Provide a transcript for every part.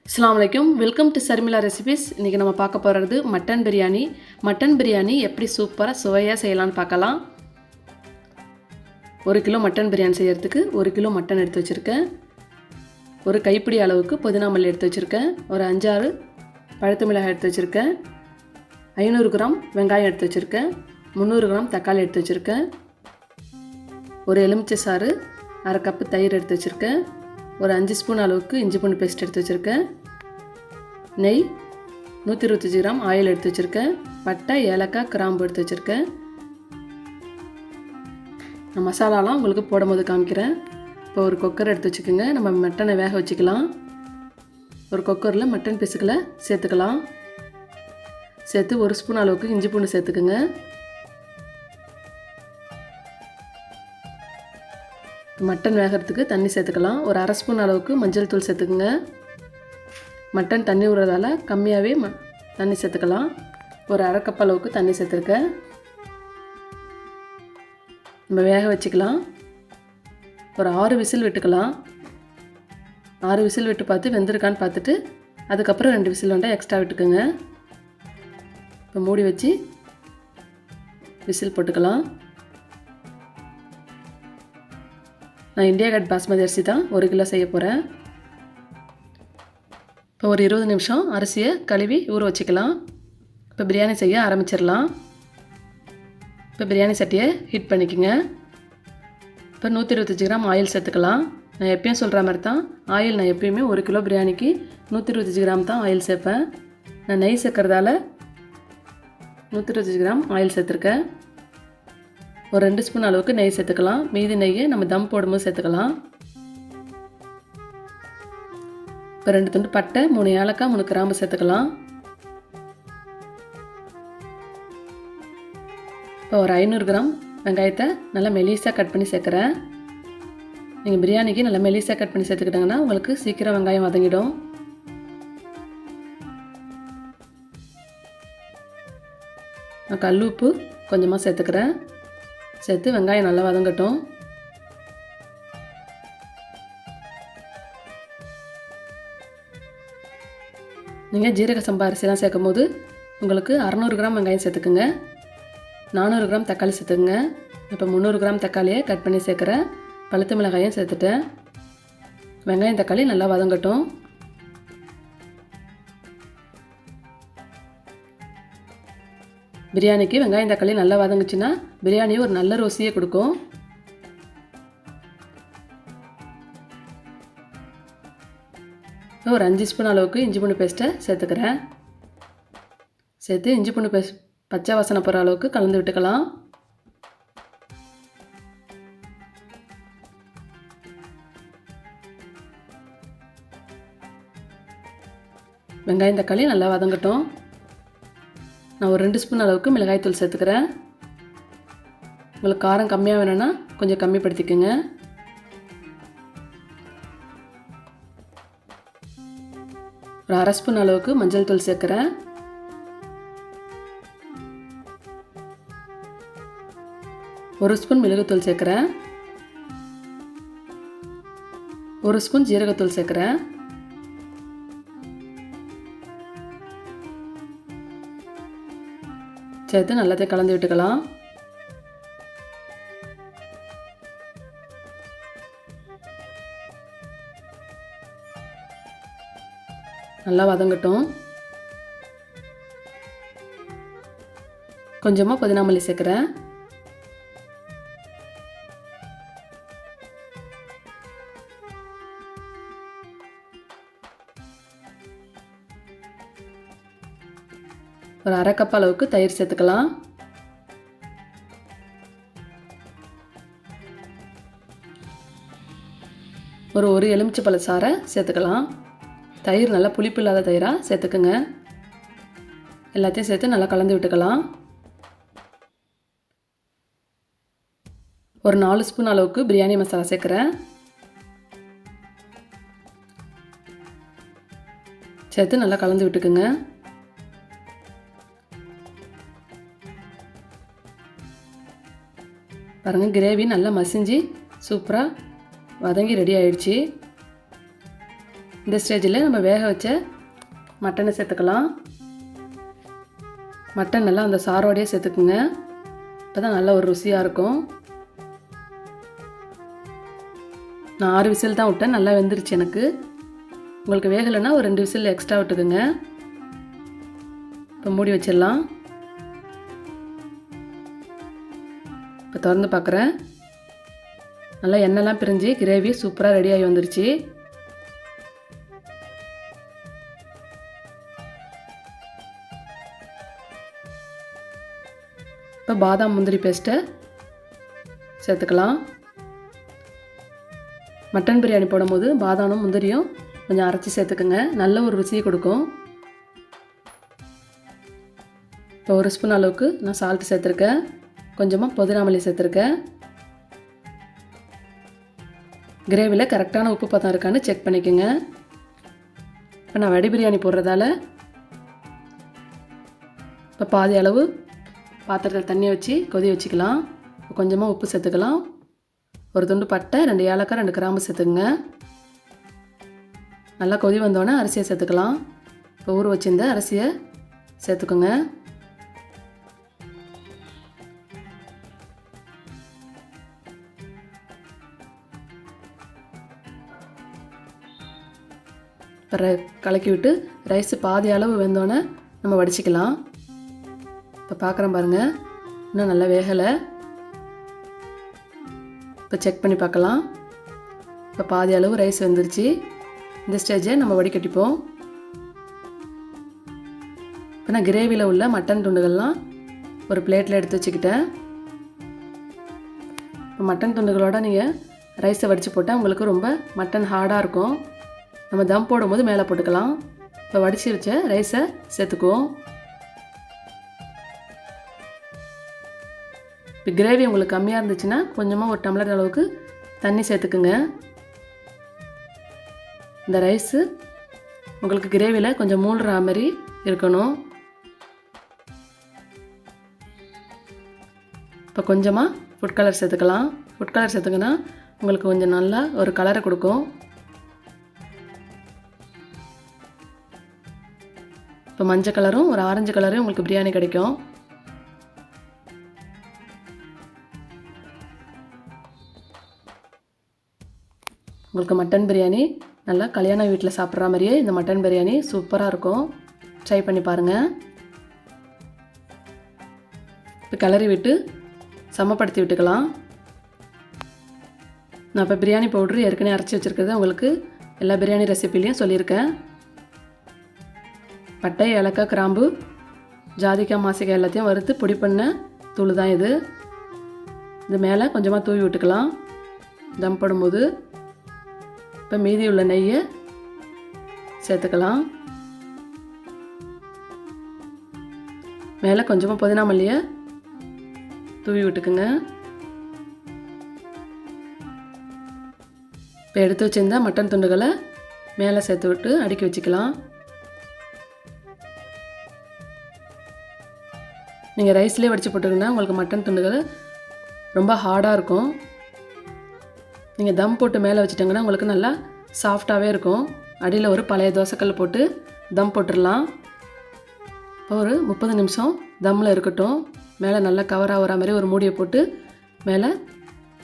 அஸ்ஸலாமுஅலைக்கும். Welcome to Sharmila recipes. இன்றைக்கி நம்ம பார்க்க போகிறது மட்டன் பிரியாணி. மட்டன் பிரியாணி எப்படி சூப்பராக சுவையாக செய்யலான்னு பார்க்கலாம். 1 கிலோ மட்டன் பிரியாணி செய்கிறதுக்கு 1 கிலோ மட்டன் எடுத்து வச்சுருக்கேன். ஒரு கைப்பிடி அளவுக்கு புதினா மல்லி எடுத்து வச்சுருக்கேன். ஒரு 5-6 பழுத்த மிளகாய் எடுத்து வச்சுருக்கேன். 500 கிராம் வெங்காயம் எடுத்து வச்சுருக்கேன். 300 கிராம் தக்காளி எடுத்து வச்சுருக்கேன். ஒரு எலுமிச்சை சாறு, 1/2 கப்பு தயிர் எடுத்து வச்சுருக்கேன். ஒரு 5 ஸ்பூன் அளவுக்கு இஞ்சி பூண்டு பேஸ்ட் எடுத்து வச்சுருக்கேன். நெய், 125 கிராம் ஆயில் எடுத்து வச்சுருக்கேன். பட்டை, ஏலக்காய், கிராம்பு எடுத்து வச்சுருக்கேன். நான் மசாலாலாம் உங்களுக்கு போடும்போது காமிக்கிறேன். இப்போ ஒரு குக்கர் எடுத்து வச்சுக்கோங்க. நம்ம மட்டனை வேக வச்சுக்கலாம். ஒரு குக்கரில் மட்டன் பீஸுக்களை சேர்த்துக்கலாம். சேர்த்து 1 ஸ்பூன் அளவுக்கு இஞ்சி பூண்டு சேர்த்துக்குங்க. மட்டன் வேகிறதுக்கு தண்ணி சேர்த்துக்கலாம். ஒரு 1/2 ஸ்பூன் அளவுக்கு மஞ்சள் தூள் சேர்த்துக்குங்க. மட்டன் தண்ணி விடுறதால கம்மியாகவே தண்ணி சேர்த்துக்கலாம். ஒரு 1/2 கப் அளவுக்கு தண்ணி சேர்த்துருக்கேன். நம்ம வேக வச்சுக்கலாம். ஒரு 6 விசில் விட்டுக்கலாம். 6 விசில் விட்டு பார்த்து வெந்திருக்கான்னு பார்த்துட்டு அதுக்கப்புறம் 2 விசில் வேண்டாம் எக்ஸ்ட்ரா விட்டுக்குங்க. இப்போ மூடி வச்சு விசில் போட்டுக்கலாம். நான் இந்தியா கேட் பாஸ்மதி அரிசி தான் 1 கிலோ செய்ய போகிறேன். இப்போ ஒரு 20 நிமிஷம் அரிசியை கழுவி ஊற வச்சுக்கலாம். இப்போ பிரியாணி செய்ய ஆரம்பிச்சிடலாம். இப்போ பிரியாணி சட்டியை ஹீட் பண்ணிக்கோங்க. இப்போ 125 கிராம் ஆயில் சேர்த்துக்கலாம். நான் எப்பயும் சொல்கிற மாதிரி தான் ஆயில் நான் எப்பயுமே 1 கிலோ பிரியாணிக்கு 125 கிராம் தான் ஆயில் சேர்ப்பேன். நான் நெய் சேர்க்குறதால 125 கிராம் ஆயில் சேர்த்துருக்கேன். ஒரு 2 ஸ்பூன் அளவுக்கு நெய் சேர்த்துக்கலாம். மீதி நெய்யை நம்ம தம் போடும்போது சேர்த்துக்கலாம். இப்போ 2 துண்டு பட்டை, 3 ஏலக்காய், 3 கிராம்பு சேர்த்துக்கலாம். இப்போ ஒரு 500 கிராம் வெங்காயத்தை நல்லா மெலிசாக கட் பண்ணி சேர்க்குறேன். நீங்கள் பிரியாணிக்கு நல்லா மெலிசாக கட் பண்ணி சேர்த்துக்கிட்டாங்கன்னா உங்களுக்கு சீக்கிரம் வெங்காயம் வதங்கிடும். நான் கல் உப்பு கொஞ்சமாக சேர்த்துக்கிறேன். சேர்த்து வெங்காயம் நல்லா வதங்கட்டும். நீங்கள் ஜீரக சம்பா அரிசிலாம் சேர்க்கும் போது உங்களுக்கு 600 கிராம் வெங்காயம் சேர்த்துக்குங்க. 400 கிராம் தக்காளி சேர்த்துக்குங்க. இப்போ 300 கிராம் தக்காளியை கட் பண்ணி சேர்க்குறேன். பழுத்த மிளகாயும் சேர்த்துட்டேன். வெங்காயம் தக்காளி நல்லா வதங்கட்டும். பிரியாணிக்கு வெங்காயம் தக்காளி நல்லா வதங்குச்சுன்னா பிரியாணி ஒரு நல்ல ருசியை கொடுக்கும். ஒரு 5 ஸ்பூன் அளவுக்கு இஞ்சி பூண்டு பேஸ்ட்டை சேர்த்துக்கிறேன். சேர்த்து இஞ்சி பூண்டு பேஸ்ட் பச்சை வாசனை போகிற அளவுக்கு கலந்து விட்டுக்கலாம். வெங்காயம் தக்காளி நல்லா வதங்கட்டும். நான் ஒரு 2 ஸ்பூன் அளவுக்கு மிளகாய்த்தூள் சேர்த்துக்கிறேன். உங்களுக்கு காரம் கம்மியாக வேணும்னா கொஞ்சம் கம்மிப்படுத்திக்கோங்க. ஒரு 1/2 ஸ்பூன் அளவுக்கு மஞ்சள் தூள் சேர்க்குறேன். ஒரு ஸ்பூன் மிளகுத்தூள் சேர்க்குறேன். 1 ஸ்பூன் ஜீரகத்தூள் சேர்க்குறேன். சேர்த்து நல்லாத்தையும் கலந்து விட்டுக்கலாம். நல்லா வதங்கட்டும். கொஞ்சமாக புதினா மல்லி சேர்க்குறேன். ஒரு 1/2 கப் அளவுக்கு தயிர் சேர்த்துக்கலாம். ஒரு எலுமிச்சை பழ சாறை சேர்த்துக்கலாம். தயிர் நல்லா புளிப்பு இல்லாத தயிராக சேர்த்துக்குங்க. எல்லாத்தையும் சேர்த்து நல்லா கலந்து விட்டுக்கலாம். ஒரு 4 ஸ்பூன் அளவுக்கு பிரியாணி மசாலா சேர்க்குறேன். சேர்த்து நல்லா கலந்து விட்டுக்குங்க. பாருங்கள், கிரேவி நல்லா மசிஞ்சு சூப்பராக வதங்கி ரெடி ஆயிடுச்சு. இந்த ஸ்டேஜில் நம்ம வேக வச்ச மட்டனை சேர்த்துக்கலாம். மட்டன் நல்லா அந்த சாரோடையே சேர்த்துக்குங்க. அப்போ தான் நல்ல ஒரு ருசியாக இருக்கும். நான் 6 விசில் தான் விட்டேன். நல்லா வெந்துருச்சு எனக்கு. உங்களுக்கு வேகலைன்னா ஒரு 2 விசில் எக்ஸ்ட்ரா விட்டுக்குங்க. இப்போ மூடி வச்சிடலாம். இப்போ திறந்து பார்க்குறேன். நல்லா எண்ணெய்லாம் பிரிஞ்சு கிரேவி சூப்பராக ரெடியாகி வந்துருச்சு. இப்போ பாதாம் முந்திரி பேஸ்ட்டை சேர்த்துக்கலாம். மட்டன் பிரியாணி போடும்போது பாதாமும் முந்திரியும் கொஞ்சம் அரைச்சி சேர்த்துக்குங்க. நல்ல ஒரு ருசியை கொடுக்கும். இப்போ 1 ஸ்பூன் அளவுக்கு நான் சால்ட் சேர்த்துருக்கேன். கொஞ்சமாக புதினா மல்லி சேர்த்துருக்கேன். கிரேவியில் கரெக்டான உப்பு பதம் இருக்கான்னு செக் பண்ணிக்கோங்க. இப்போ நான் வடி பிரியாணி போடுறதால இப்போ பாதி அளவு பாத்திரத்தில் தண்ணியை வச்சு கொதி வச்சுக்கலாம். கொஞ்சமாக உப்பு சேர்த்துக்கலாம். ஒரு துண்டு பட்டை, 2 ஏலக்காய், 2 கிராம்பு சேர்த்துக்குங்க. நல்லா கொதி வந்தோடனே அரிசியை சேர்த்துக்கலாம். இப்போ ஊற வச்சிருந்த அரிசியை சேர்த்துக்கோங்க. கலக்கி விட்டு ரைஸ் பாதி அளவு வெந்தோடனே நம்ம வடிச்சிக்கலாம். இப்போ பார்க்குறேன் பாருங்கள், இன்னும் நல்லா வேகலை. இப்போ செக் பண்ணி பார்க்கலாம். இப்போ பாதி அளவு ரைஸ் வெந்துருச்சு. இந்த ஸ்டேஜை நம்ம வடிகட்டிப்போம். இப்போ நான் கிரேவியில் உள்ள மட்டன் துண்டுகள்லாம் ஒரு பிளேட்டில் எடுத்து வச்சுக்கிட்டேன். இப்போ மட்டன் துண்டுகளோடு நீங்கள் ரைஸை வடித்து போட்டால் உங்களுக்கு ரொம்ப மட்டன் ஹார்டாக இருக்கும். நம்ம தம் போடும்போது மேலே போட்டுக்கலாம். இப்போ வடித்து வச்ச ரைஸை சேர்த்துக்குவோம். இப்போ கிரேவி உங்களுக்கு கம்மியாக இருந்துச்சுன்னா கொஞ்சமாக ஒரு டம்ளர் அளவுக்கு தண்ணி சேர்த்துக்குங்க. இந்த ரைஸு உங்களுக்கு கிரேவியில் கொஞ்சம் மூழ்கிற மாதிரி இருக்கணும். இப்போ கொஞ்சமாக ஃபுட் கலர் சேர்த்துக்கலாம். ஃபுட் கலர் சேர்த்துக்கினா உங்களுக்கு கொஞ்சம் நல்லா ஒரு கலரை கொடுக்கும். இப்போ மஞ்சள் கலரும் ஒரு ஆரஞ்சு கலரும் உங்களுக்கு பிரியாணி கிடைக்கும். உங்களுக்கு மட்டன் பிரியாணி நல்லா கல்யாண வீட்டில் சாப்பிட்ற மாதிரியே இந்த மட்டன் பிரியாணி சூப்பராக இருக்கும். ட்ரை பண்ணி பாருங்கள். இப்போ கிளறி விட்டு சமப்படுத்தி விட்டுக்கலாம். நான் இப்போ பிரியாணி பவுட்ரு ஏற்கனவே அரைச்சி வச்சுருக்கிறது உங்களுக்கு எல்லா பிரியாணி ரெசிபிலையும் சொல்லியிருக்கேன். பட்டை, ஏலக்காய், கிராம்பு, ஜாதிக்காய், மாசிக்காய் எல்லாத்தையும் வறுத்து பொடி பண்ண தூள் தான் இது. இது மேலே கொஞ்சமாக தூவி விட்டுக்கலாம் தம் போடும்போது. இப்போ மீதி உள்ள நெய்யை சேர்த்துக்கலாம். மேலே கொஞ்சமாக புதினா மல்லியை தூவி விட்டுக்குங்க. இப்போ எடுத்து வச்சுருந்தா மட்டன் துண்டுகளை மேலே சேர்த்து விட்டு அடுக்கி வச்சுக்கலாம். நீங்கள் ரைஸ்லேயே வடித்து போட்டுக்கிங்கன்னா உங்களுக்கு மட்டன் துண்டுகள் ரொம்ப ஹார்டாக இருக்கும். நீங்கள் தம் போட்டு மேலே வச்சுட்டிங்கன்னா உங்களுக்கு நல்லா சாஃப்டாகவே இருக்கும். அடியில் ஒரு பழைய தோசைக்கல் போட்டு தம் போட்டுடலாம். ஒரு 30 நிமிஷம் தம்மில் இருக்கட்டும். மேலே நல்லா கவர் ஆகிற மாதிரி ஒரு மூடியை போட்டு மேலே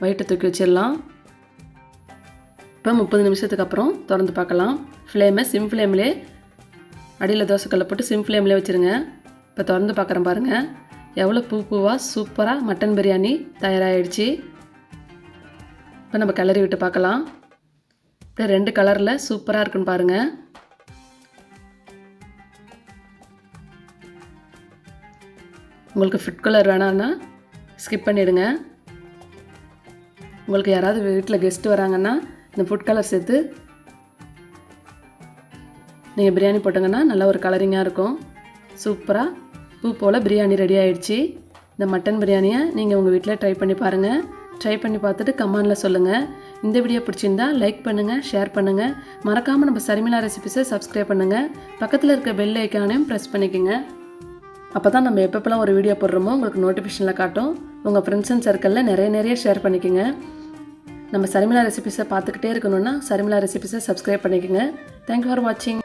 வயிற்றை தூக்கி வச்சிடலாம். இப்போ 30 நிமிஷத்துக்கு அப்புறம் திறந்து பார்க்கலாம். ஃப்ளேமை சிம் ஃப்ளேம்லேயே அடியில் தோசைக்கல்லை போட்டு சிம் ஃப்ளேம்லேயே வச்சுருங்க. இப்போ திறந்து பார்க்குறேன் பாருங்கள், எவ்வளோ பூவாக சூப்பராக மட்டன் பிரியாணி தயாராகிடுச்சு. இப்போ நம்ம கிளறி விட்டு பார்க்கலாம். இப்போ 2 கலரில் சூப்பராக இருக்குன்னு பாருங்கள். உங்களுக்கு ஃபுட் கலர் வேணான்னா ஸ்கிப் பண்ணிவிடுங்க. உங்களுக்கு யாராவது வீட்டில் கெஸ்ட்டு வராங்கன்னா இந்த ஃபுட் கலர் சேர்த்து நீங்கள் பிரியாணி போட்டிங்கன்னா நல்ல ஒரு கலரிங்காக இருக்கும். சூப்பராக பூ போல் பிரியாணி ரெடி ஆகிடுச்சு. இந்த மட்டன் பிரியாணியை நீங்கள் உங்கள் வீட்டில் ட்ரை பண்ணி பாருங்கள். ட்ரை பண்ணி பார்த்துட்டு கமெண்டில் சொல்லுங்கள். இந்த வீடியோ பிடிச்சிருந்தா லைக் பண்ணுங்கள், ஷேர் பண்ணுங்கள். மறக்காமல் நம்ம சரிமிலா ரெசிபிஸை சப்ஸ்கிரைப் பண்ணுங்கள். பக்கத்தில் இருக்க பெல் ஐக்கானையும் ப்ரெஸ் பண்ணிக்கோங்க. அப்போ தான் நம்ம எப்பப்பெல்லாம் ஒரு வீடியோ போடுறோமோ உங்களுக்கு நோட்டிஃபிகேஷனில் காட்டும். உங்கள் ஃப்ரெண்ட்ஸ் அண்ட் சர்க்கிளில் நிறைய ஷேர் பண்ணிக்கோங்க. நம்ம சரிமிலா ரெசிபிஸை பார்த்துக்கிட்டே இருக்கணும்னா சரிமிலா ரெசிபிஸை சப்ஸ்கிரைப் பண்ணிக்கோங்க. தேங்க்யூ ஃபார் வாட்சிங்.